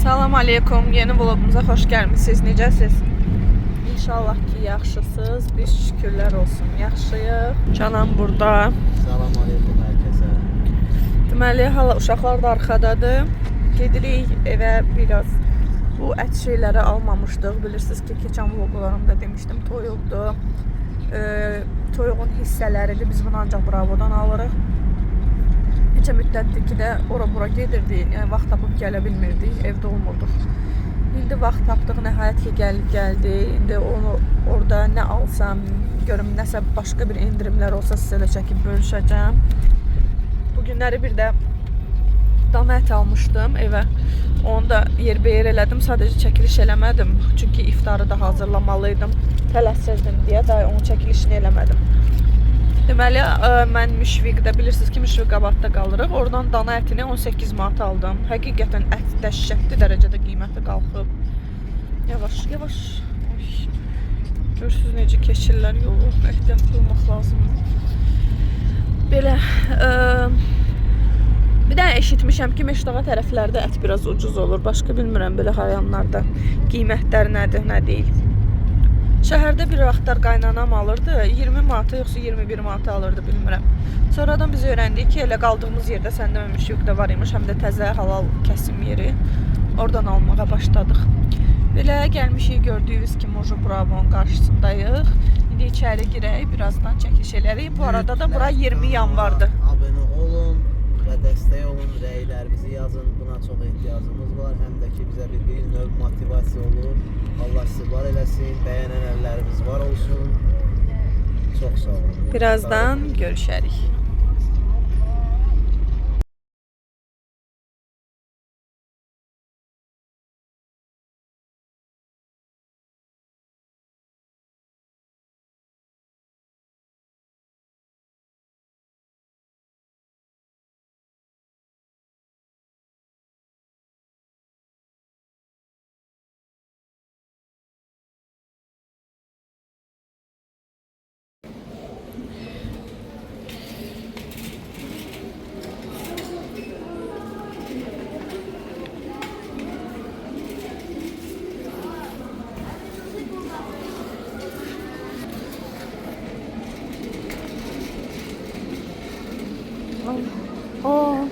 Salam aleykum, yeni vlogumuza xoş gəlmisiniz. Necəsiz? İnşallah ki, yaxşısınız. Biz şükürlər olsun, yaxşıyıq. Canım burada. Salam aleykum herkese. Deməli, hala uşaqlar da arxadadır. Gedirik evə biraz. Bu ət şeyləri almamışdıq. Bilirsiniz ki, keçən vloglarımda demişdim, toyuqdur. Toyuğun hissələridir. Biz bunu ancaq Bravo'dan alırıq. Neçə müddətdir ki də ora-bura gedirdik, yəni vaxt tapıb gələ bilmirdik, evdə olmurduq. İndi vaxt tapdıq, nəhayət ki gəldi. İndi onu orada nə alsam, görüm nəsə başqa bir endirimlər olsa sizə də çəkib bölüşəcəm. Bugünləri bir də dana ət almışdım evə. Onu da yerbəyer elədim, sadəcə çəkiliş eləmədim. Çünki iftarı da hazırlamalıydım, tələsirdim deyə də onun çəkilişini eləmədim. Deməli, mən Müşfiqdə, bilirsiniz ki, Müşfiqabadda qalırıq. Oradan dana ətini 18 manat aldım. Həqiqətən ət dəhşətli dərəcədə qiyməti qalxıb. Yavaş, yavaş. Görürsünüz necə keçirlər yolu. Ehtiyatlı olmaq lazımdır. Belə, bir də eşitmişəm ki, Meşdağa tərəflərdə ət biraz ucuz olur. Başqa bilmirəm belə rayonlarda qiymətlər nədir, nə deyil. Şəhərdə bir vaxtlar qaynanam alırdı, 20 manata yoxsa 21 manata alırdı, bilmirəm. Sonradan biz öyrəndik ki, elə qaldığımız yerdə səndə Müşfiqdə var imiş, həm də təzə halal kəsim yeri. Oradan almağa başladıq. Belə gəlmişik, gördüyünüz kimi Bravo'nun qarşısındayıq. İndi içəri girək, birazdan çəkiliş elərik. Bu arada da bura 20 yanvardır. Abone olun ve destek olun, rəylərinizi yazın. Buna çok ihtiyacımız var. Hem de ki bize bir növ motivasiya olur. Allah sizi var eləsin, bəyənən əllərimiz var olsun. Çok sağ olun. Birazdan görüşərik. Aa.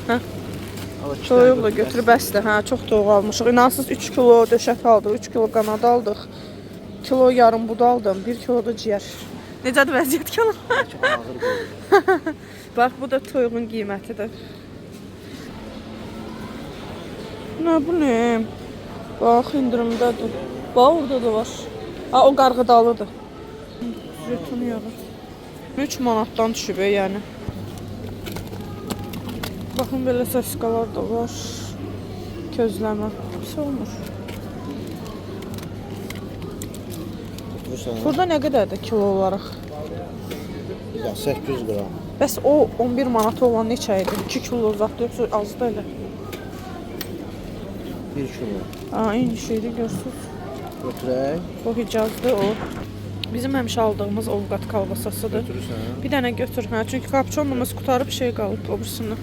Hə. Toyuq da götürüb bəsdir. Hə, çox toyuq almışıq. İnansız 3 kilo döşət aldıq, 3 kilo qanad aldıq. Kilo yarım buda aldım, 1 kilo da ciyər. Necədir vəziyyət ki? Çok ağır qoyulur. Bax, bu da toyuğun qiymətidir. Nə bu nə? Bax, indirimdədir. Bax, orada da var. Ha, o qarğıdalıdır. Zeytun yağı. 3 manatdan düşüb, yəni. Baxın, belə səskalar da var. Közləmə. Pis olmur. Burada nə qədərdir kilo olaraq? Ya 800 gram. Bəs o 11 manatı olan neçə idi? 2 kilo uzaqdır, yoxsa az da elə? 1 kilo. Aa, eyni şeydir, görürsünüz. Götürək. O hicazdır o. Bizim həmişə aldığımız ovqat kolbasasıdır. Götürürsən? Bir dənə götür, hə, çünki kapçonumuz qutarıb şey qalıb o birisini.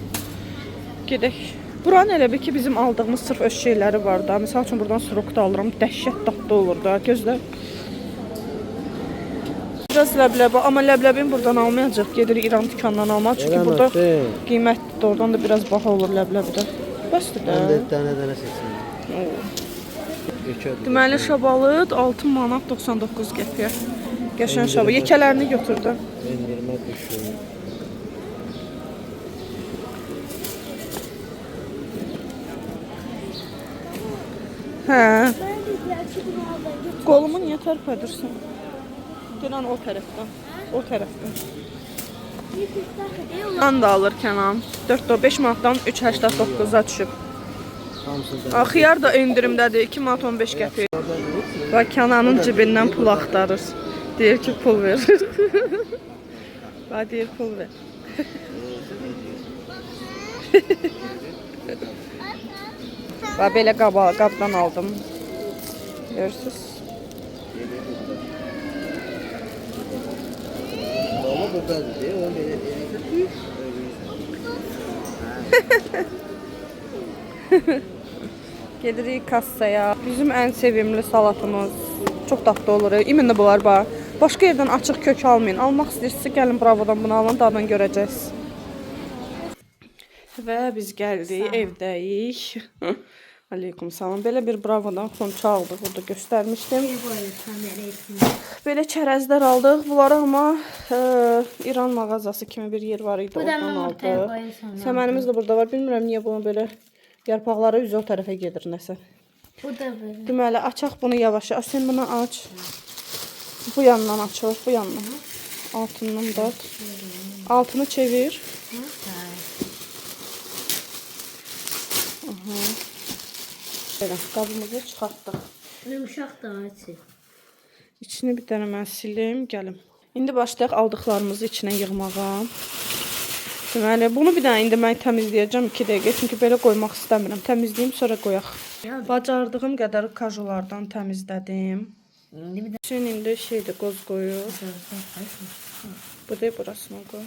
Gedək. Buranın elə bil ki, bizim aldığımız sırf öz şeyləri var da. Məsəl üçün buradan surok da alıram, dəhşət dadlı olur da. Gözlə. Biraz ləbləbi, amma ləbləbini buradan almayacaq. Gedirik İran dükanından almaq. Çünki burada qiymətlidir. Oradan da biraz baha olur ləbləbidə. Bəsdir də. Həm də dənə seçsin. Deməli şabalıd 6 manat 99 qəpiyə. Qəşəng şabalıd. Yekələrini götürdü. Endirmə düşür. Hə. Qolumu niyə tərpədirsən? Gələn o tərəfdən. O tərəfdən. Lan da alır Kənan. 4-5 manatdan 3.89-a düşüb. Xiyar da endirimdədir. 2 manat 15 qəpik. Və Kənanın cibindən pul axtarır. Deyir ki, pul ver. Və deyir, pul ver. Və belə qabdan aldım. Görürsünüz? Ama bu bəzidir, o belə Gedirik kassaya. Bizim ən sevimli salatımız. Çox dadlı olur. İmində bunlar var. Başqa yerdən açıq kök almayın. Almaq istəyirsinizsə gəlin Bravodan bunu alın, daddan görəcəksiniz. Və biz gəldik, evdəyik. Aleykum salam. Belə bir Bravodan xonça aldıq. Burada göstərmişdim. Belə çərəzlər aldıq. Bunları amma İran mağazası kimi bir yer var idi. Oradan aldıq. Səmənimiz də burada var. Bilmirəm niyə bunu belə yarpaqları üzü o tərəfə gedir nəsə. Bu da böyle. Deməli, açaq bunu yavaş. Sen bunu aç. Bu yandan açılır, bu yandan. Altından da. Altını çevir. Belə, qabımızı çıxartdıq. Yumuşaq da açı. İçini bir dənə mən silim, gəlim. İndi başlayaq aldıqlarımızı içinə yığmağa. Deməli, bunu bir dənə indi mən təmizləyəcəm 2 dəqiqə, çünki belə qoymaq istəmirəm. Təmizləyim, sonra qoyaq. Bacardığım qədər kajulardan təmizlədim. Üçün indi şeydir, qoz qoyur. Bu da burasına qoy.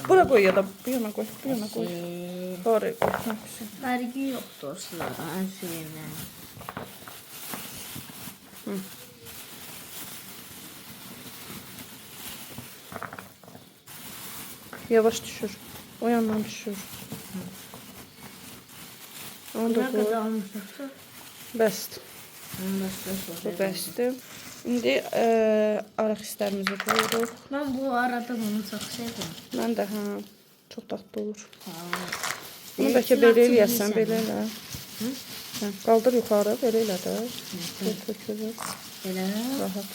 Bura qoy ya da bu yana qoy, bu yana qoy. Oraya qoy. Vergi yoktur sıradan en sevimli. Yavaş düşür. O yandan düşür. Onu da Ne qoy. kadar almışsın? Bəsdir. Bu bəsdir. İndi araxislərimizi qoyuruq. Ben bu arada bunu çok seviyorum. Mən də, hə, çox dadlı olur. Bunu bəlkə belə eləyəsən, belə elə. Hə, qaldır yuxarı, belə elə də. Tökülür. Böyle. Rahat.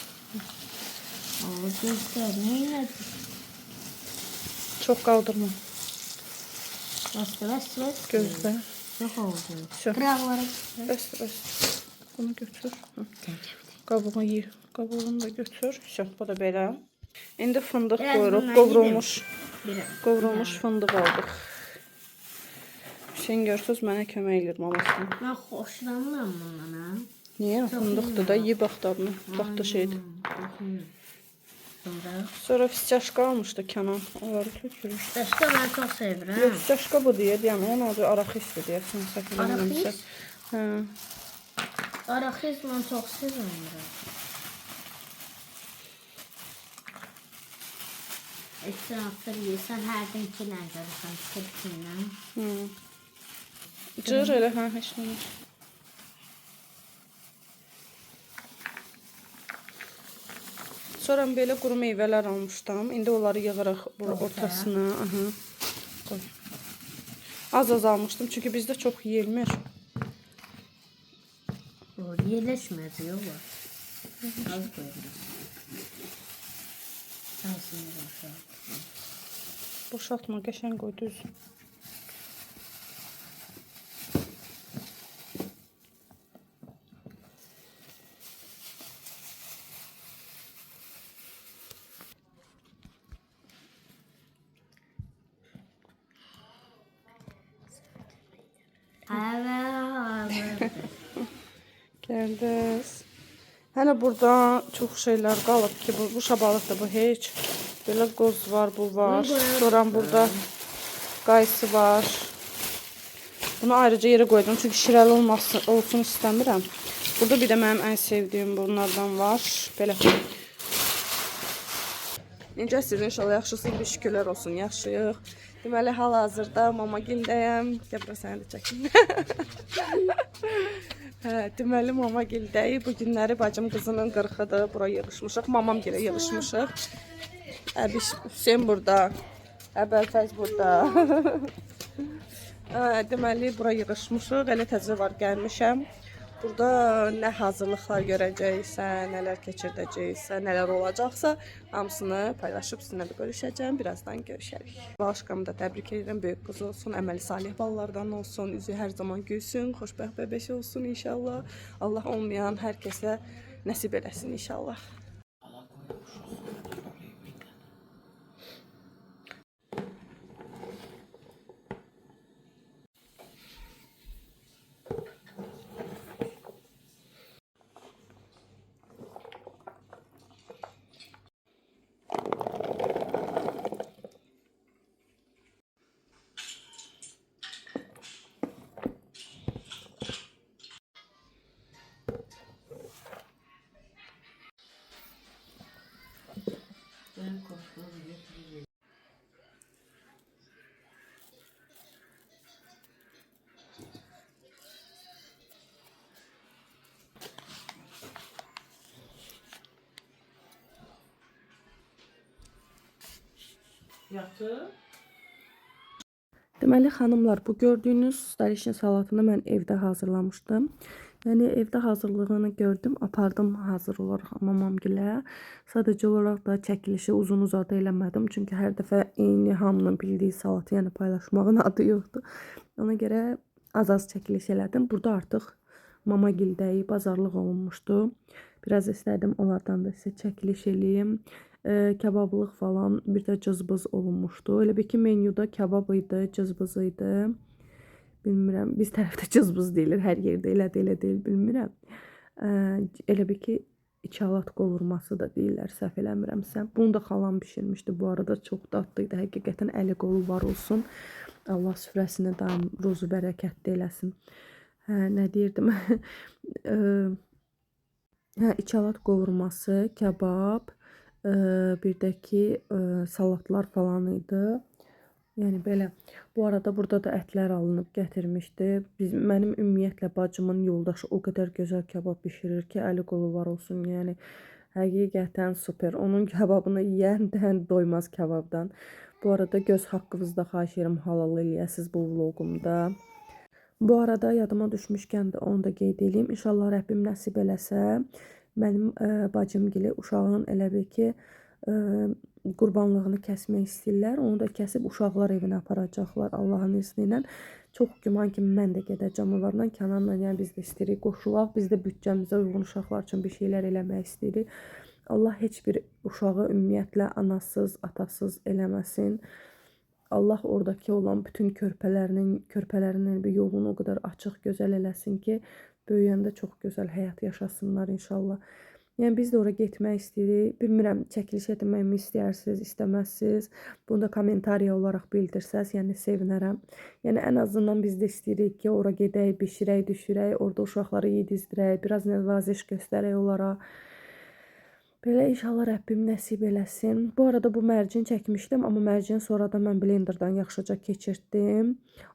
Aa, göster. Neyle? Çox qaldırma. Bas. Gözlə. Çok oldu. Şö. Kıraqları. Bəsdir. Bunu götür. Qabuğunu yığ. Qabuğunu da götür. Şö, bu da belə. İndi fındıq Biraz qoyuruq. bundan Qovrulmuş fındıq aldıq. Hüseyin görsüz mənə kömək edir mamasına. Ben hoşlanmıyorum bundan ha. Niyə? Fındıqdır da, yiyib axtarını. Dadlı şeydir. Sonra fisçaşka almışdı Kənan. Onları tökürür. Başka ben çok seviyorum. Yox, fisçaşka bu deyə, deyəm. Onun adı araxisdir deyəsən. Araxis? Hə. Araxis ben çok seviyorum. Etrafta yesen her denkiler görürsen tepkinden. Cır elə, hə, heç nə. Sonra belə quru meyvələr almışdım. İndi onları yığırıq ortasına. Aha. Qoy. Az almışdım çünki bizdə çox yeyilmir. O yerleşmez yok mu? Az koyuyoruz. Şansını boşalt. Boşaltma, qəşəng qoy düz. Evet. Gəldiniz. Hələ burada çox şeylər qalıb ki, bu şabalıqdır, bu heç. Belə qoz var, bu var. Sonra burada qaysı var. Bunu ayrıca yerə qoydum, çünki şirəli olsun istəmirəm. Burada bir də mənim ən sevdiyim bunlardan var. Belə. Necəsiniz? İnşallah yaxşısınız, bir şükürlər olsun, yaxşıyıq. Deməli, hal-hazırda Mamagildəyəm. Gəl bura səni də çəkim. Hə, deməli Mamagildəyik. Bu günləri bacım qızının 40-ıdır. Bura yığışmışıq. Mamam gilə yığışmışıq. Əbiş Hüseyn burada. Əbəlfəz burada. Deməli, bura yığışmışıq. Elə təzə var gəlmişəm. Burada nə hazırlıqlar görəcəksə, nələr keçirdəcəksə, nələr olacaqsa, hamısını paylaşıb sizinlə də bölüşəcəm. Birazdan görüşərik. Başqamı da təbrik edirəm. Böyük qız olsun, əməli salih ballardan olsun, üzü hər zaman gülsün, xoşbəxt bəbəş olsun inşallah. Allah olmayan hər kəsə nəsib eləsin inşallah. Deməli xanımlar, bu gördüyünüz starişin salatını mən evdə hazırlamışdım. Yəni evdə hazırlığını gördüm, apardım hazır olaraq mamamgilə. Sadəcə olaraq da çəkilişi uzun-uzadı eləmədim, çünki hər dəfə eyni hamının bildiyi salatı, yəni paylaşmağın adı yoxdur. Ona görə az-az çəkiliş elədim. Burada artıq Mamagildəyi bazarlıq olunmuşdu. Biraz istədim onlardan da sizə çəkiliş eləyim. Kebablıq falan, bir də cızbız olunmuşdu. Elə bir ki menyuda kebab idi, cızbız idi. Bilmirəm, biz tərəfdə cızbız deyilir, hər yerdə elə deyil, bilmirəm. Elə bir ki içalat qovurması da deyirlər, səhv eləmirəmsə. Bunu da xalam bişirmişdi, bu arada çox dadlı idi. Həqiqətən əli qolu var olsun. Allah süfrəsini daim ruzu bərəkətli eləsin. Nə deyirdim? İçalat qovurması, kebab, bir də ki salatlar falan idi. Yəni belə. Bu arada burada da ətlər alınıb gətirmişdi. Mənim ümumiyyətlə bacımın yoldaşı o qədər gözəl kebab bişirir ki, əli qolu var olsun. Yəni həqiqətən super. Onun kebabını yeyəndən doymaz kebabdan. Bu arada göz haqqınızda xahiş edirəm, halal eləyəsiniz bu vloqumda. Bu arada yadıma düşmüşkən də onu da qeyd edeyim. İnşallah Rəbbim nəsib eləsə, mənim bacımgili uşağın elə bir ki qurbanlığını kəsmək istəyirlər. Onu da kəsib uşaqlar evinə aparacaqlar Allahın izni ilə. Çox güman ki, mən də gedəcəm onlarla. Kənanla, yəni biz də istəyirik qoşulaq. Biz də büdcəmizə uyğun uşaqlar üçün bir şeylər eləmək istəyirik. Allah heç bir uşağı ümumiyyətlə anasız, atasız eləməsin. Allah oradakı olan bütün körpələrinin bir yolunu o qədər açıq, gözəl eləsin ki, böyüyəndə çox gözəl həyat yaşasınlar inşallah. Yəni biz də ora getmək istəyirik. Bilmirəm, çəkiliş etməyimi istəyirsiniz, istəməzsiniz. Bunu da kommentariya olaraq bildirsəz, yəni sevinərəm. Yəni ən azından biz də istəyirik ki, ora gedək, bişirək, düşürək, orada uşaqları yedizdirək, biraz nəvaziş göstərək onlara. Belə inşallah Rəbbim nəsib eləsin. Bu arada bu mərcin çəkmişdim, amma mərcini sonra da mən blenderdan yaxşıca keçirtdim.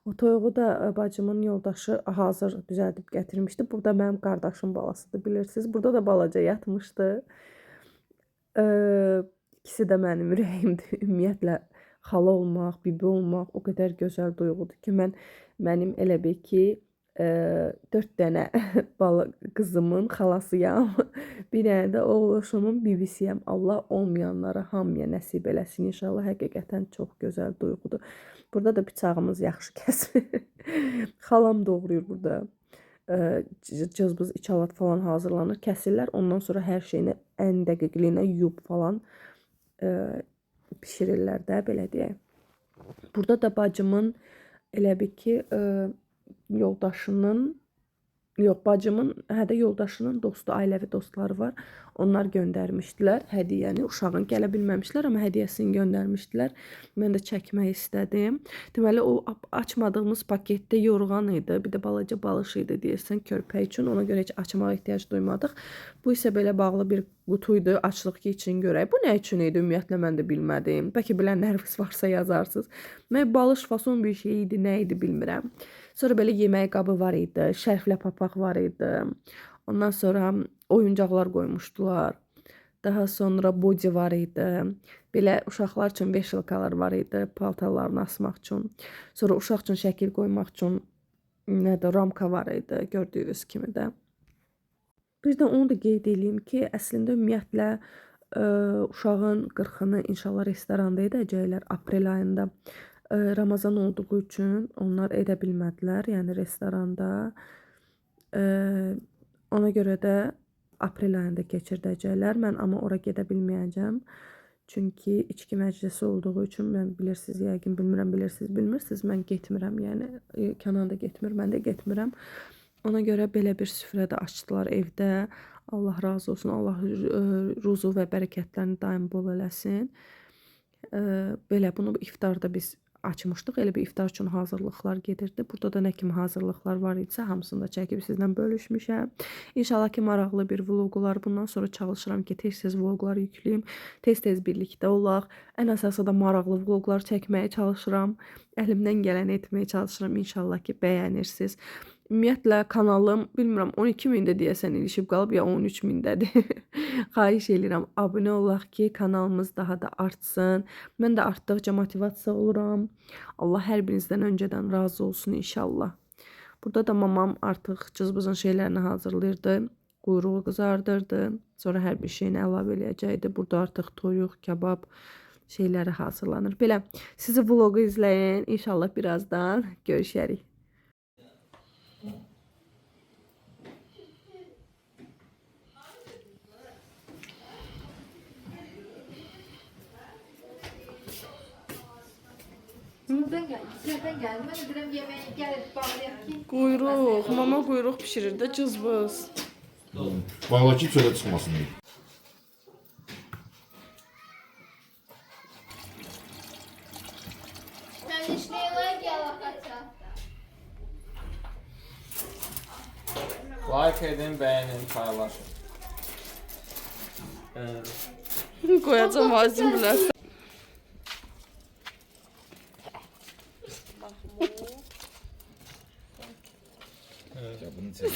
O toyuğu da bacımın yoldaşı hazır düzəldib gətirmişdi. Bu da mənim qardaşım balasıdır, bilirsiniz. Burada da balaca yatmışdı. İkisi də mənim ürəyimdir. Ümumiyyətlə xala olmaq, bibi olmaq o qədər gözəl duyğudur ki, mənim elə bir ki 4 dənə qızımın xalasıyam. Bir dənə də oğluşumun bibisiyəm. Allah olmayanlara hamıya nəsib eləsin inşallah. Həqiqətən çox gözəl duyğudur. Burada da bıçağımız yaxşı kəsir. Xalam doğrayır burada. Cızbız, içalat falan hazırlanır, kəsirlər. Ondan sonra hər şeyini ən dəqiqliyinə yuyub falan pişirirlər də, belə deyək. Burada da bacımın elə bir ki yoldaşının Yox, bacımın, hədə yoldaşının dostu, ailəvi dostları var. Onlar göndərmişdilər hədiyyəni. Uşağın gələ bilməmişlər, amma hədiyyəsini göndərmişdilər. Mən də çəkmək istədim. Deməli, o açmadığımız paketdə yorğan idi. Bir də balaca balış idi deyəsən körpək üçün. Ona görə heç açmağa ehtiyac duymadıq. Bu isə belə bağlı bir qutu idi. Açlıq üçün görək. Bu nə üçün idi? Ümumiyyətlə mən də bilmədim. Bəlkə bilənləriniz varsa yazarsınız. Mən balış fason bir şey idi, nə idi bilmirəm. Sonra belə yemək qabı var idi, şərflə papaq var idi. Ondan sonra oyuncaqlar qoymuşdular. Daha sonra body var idi. Belə uşaqlar üçün veşilkalar var idi, paltarlarını asmaq üçün. Sonra uşaq üçün şəkil qoymaq üçün nədir, ramka var idi, gördüyünüz kimi də. Bir də onu da qeyd edeyim ki, əslində ümumiyyətlə uşağın 40-ını inşallah restoranda edəcəklər aprel ayında. Ramazan olduğu üçün onlar edə bilmədilər, yəni restoranda. Ona görə də aprel ayında keçirdəcəklər. Mən amma ora gedə bilməyəcəm. Çünki içki məclisi olduğu üçün mən bilirsiniz, yəqin bilmirəm, bilmirsiniz, mən getmirəm. Yəni Kənan da getmir, mən də getmirəm. Ona görə belə bir süfrə də açdılar evdə. Allah razı olsun, Allah ruzu və bərəkətlərini daim bol eləsin. Belə bunu iftarda biz açmışdıq. Elə bir iftar üçün hazırlıqlar gedirdi. Burada da nə kimi hazırlıqlar var idisə, hamısını da çəkib sizlə bölüşmüşəm. İnşallah ki, maraqlı bir vloqlar. Bundan sonra çalışıram ki, tez-tez vloqlar yükləyim. Tez-tez birlikdə olaq. Ən əsası da maraqlı vloqlar çəkməyə çalışıram. Əlimdən gələni etməyə çalışıram. İnşallah ki, bəyənirsiniz. Ümumiyyətlə kanalım, bilmirəm, 12.000-də deyəsən ilişib qalıb, ya 13.000-dədir. Xahiş edirəm, abunə olaq ki, kanalımız daha da artsın. Mən də artdıqca motivasiya oluram. Allah hər birinizdən öncədən razı olsun inşallah. Burada da mamam artıq cızbızın şeylərini hazırlayırdı. Quyruğu qızardırdı. Sonra hər bir şeyini əlavə eləyəcəkdi. Burada artıq toyuq, kebab şeyləri hazırlanır. Belə, sizi vlogu izləyin. İnşallah birazdan görüşərik. Nereden geldim? Ben dedim yemeğe gelip bağlayıp ki. Quyruq, mama quyruq pişirir də cızbız. Bağla ki çölə çıxmasın deyə. Sen işleyeler gel kaça. Like edin, bəyənin, paylaşın. Qoyacam vazim bilərsən.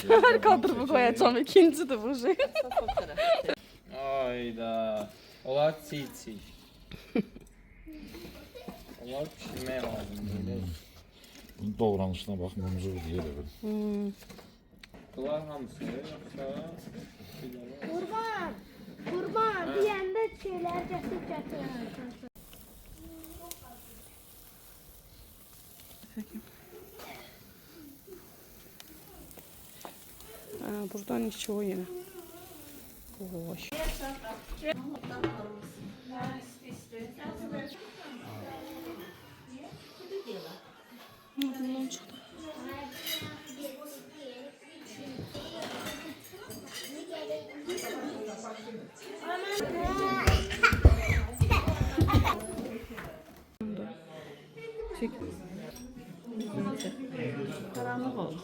Hər kadrımı qoyacam, ikincidir bu şey. Ayda. Onlar çiğ-çiğ. Onlar pişirməyə lazımdır. Bunun davranışına baxmamızı deyir elə. Bunlar hamısı yoxsa? Kurban diyende şeyler getir. Buradan içi o yine. Hoş. Bundan çıktı. Çek. Karanlık oldu.